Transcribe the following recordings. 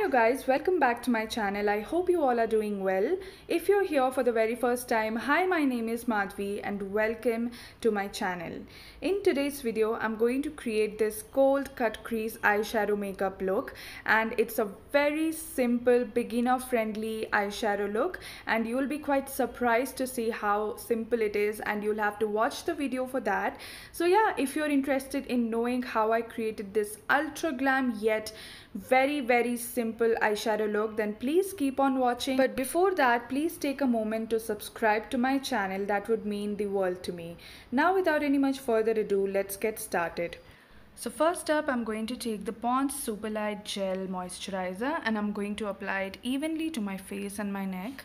Hello guys, welcome back to my channel. I hope you all are doing well. If you're here for the very first time, hi, my name is Madhavi and welcome to my channel. In today's video, I'm going to create this cold cut crease eyeshadow makeup look, and it's a very simple beginner friendly eyeshadow look, and you will be quite surprised to see how simple it is, and you'll have to watch the video for that. So yeah, if you're interested in knowing how I created this ultra glam yet very simple eyeshadow look, then please keep on watching. But before that, please take a moment to subscribe to my channel. That would mean the world to me. Now without any much further ado, let's get started. So first up, I'm going to take the Pond's Super Light Gel Moisturizer and I'm going to apply it evenly to my face and my neck.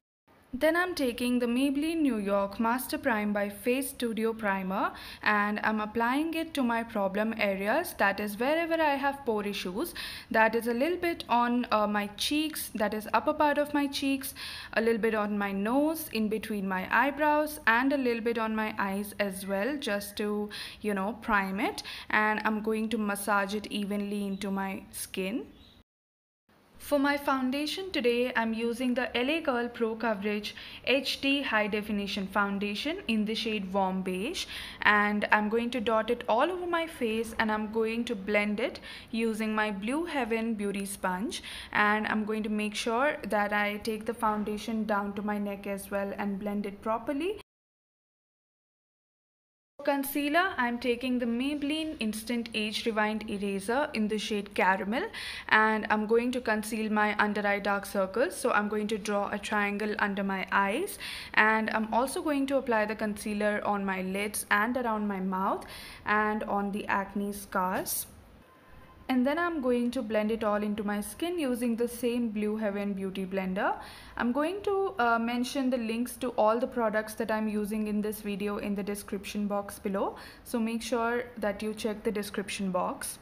Then I'm taking the Maybelline New York Master Prime by Face Studio Primer and I'm applying it to my problem areas, that is wherever I have pore issues. That is a little bit on my cheeks, that is upper part of my cheeks, a little bit on my nose, in between my eyebrows, and a little bit on my eyes as well, just to, prime it. And I'm going to massage it evenly into my skin. For my foundation today, I'm using the LA Girl Pro Coverage HD High Definition Foundation in the shade Warm Beige, and I'm going to dot it all over my face and I'm going to blend it using my Blue Heaven Beauty Sponge, and I'm going to make sure that I take the foundation down to my neck as well and blend it properly. For concealer, I'm taking the Maybelline Instant Age Rewind Eraser in the shade Caramel, and I'm going to conceal my under eye dark circles. So I'm going to draw a triangle under my eyes, and I'm also going to apply the concealer on my lids and around my mouth and on the acne scars. And then I'm going to blend it all into my skin using the same Blue Heaven Beauty Blender. I'm going to mention the links to all the products that I'm using in this video in the description box below. So make sure that you check the description box.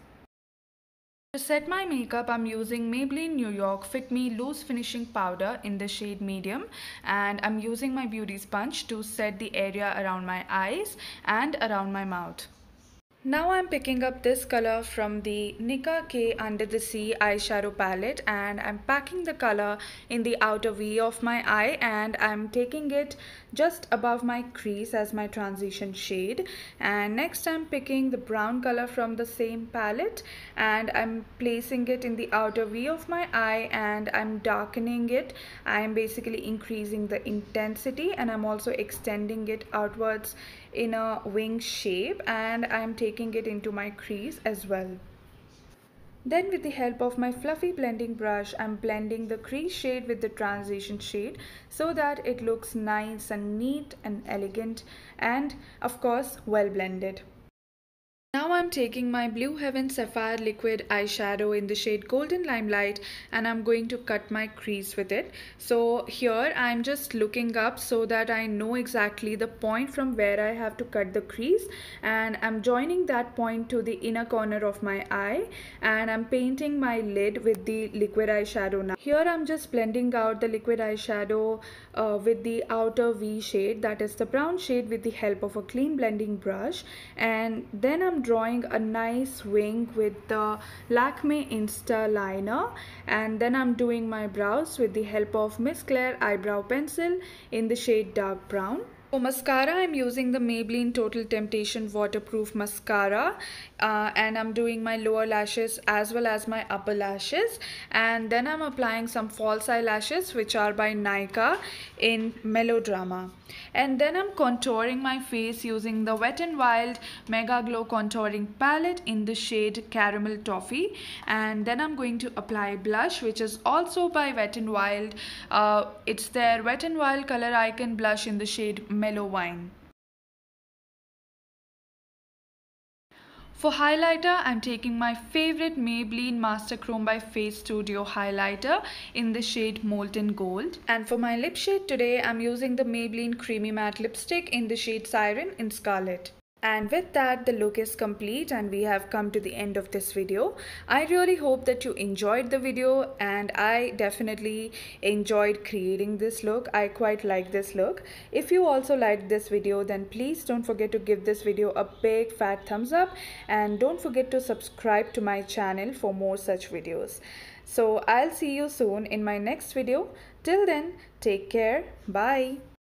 To set my makeup, I'm using Maybelline New York Fit Me Loose Finishing Powder in the shade Medium, and I'm using my beauty sponge to set the area around my eyes and around my mouth. Now I'm picking up this color from the Nicka K Under the Sea eyeshadow palette, and I'm packing the color in the outer V of my eye, and I'm taking it just above my crease as my transition shade. And next I'm picking the brown color from the same palette and I'm placing it in the outer V of my eye, and I'm darkening it. I'm basically increasing the intensity, and I'm also extending it outwards in a wing shape, and I'm taking it into my crease as well. Then with the help of my fluffy blending brush, I'm blending the crease shade with the transition shade so that it looks nice and neat and elegant and of course well blended. Now I'm taking my Blue Heaven Sapphire Liquid eyeshadow in the shade Golden Limelight, and I'm going to cut my crease with it. So here I'm just looking up so that I know exactly the point from where I have to cut the crease, and I'm joining that point to the inner corner of my eye, and I'm painting my lid with the liquid eyeshadow now. Here I'm just blending out the liquid eyeshadow with the outer V shade, that is the brown shade, with the help of a clean blending brush, and then I'm drawing a nice wing with the Lakme Insta liner, and then I'm doing my brows with the help of Miss Claire eyebrow pencil in the shade dark brown. For mascara, I'm using the Maybelline Total Temptation Waterproof Mascara, and I'm doing my lower lashes as well as my upper lashes, and then I'm applying some false eyelashes which are by Nykaa in Melodrama. And then I'm contouring my face using the Wet n Wild Mega Glow Contouring Palette in the shade Caramel Toffee, and then I'm going to apply blush which is also by Wet n Wild. It's their Wet n Wild Color Icon blush in the shade Mellow Wine. For highlighter, I'm taking my favorite Maybelline Master Chrome by Face Studio highlighter in the shade Molten Gold. And for my lip shade today, I'm using the Maybelline Creamy Matte Lipstick in the shade Siren in Scarlet. And with that, the look is complete and we have come to the end of this video. I really hope that you enjoyed the video, and I definitely enjoyed creating this look. I quite like this look. If you also liked this video, then please don't forget to give this video a big fat thumbs up, and don't forget to subscribe to my channel for more such videos. So I'll see you soon in my next video. Till then, take care. Bye.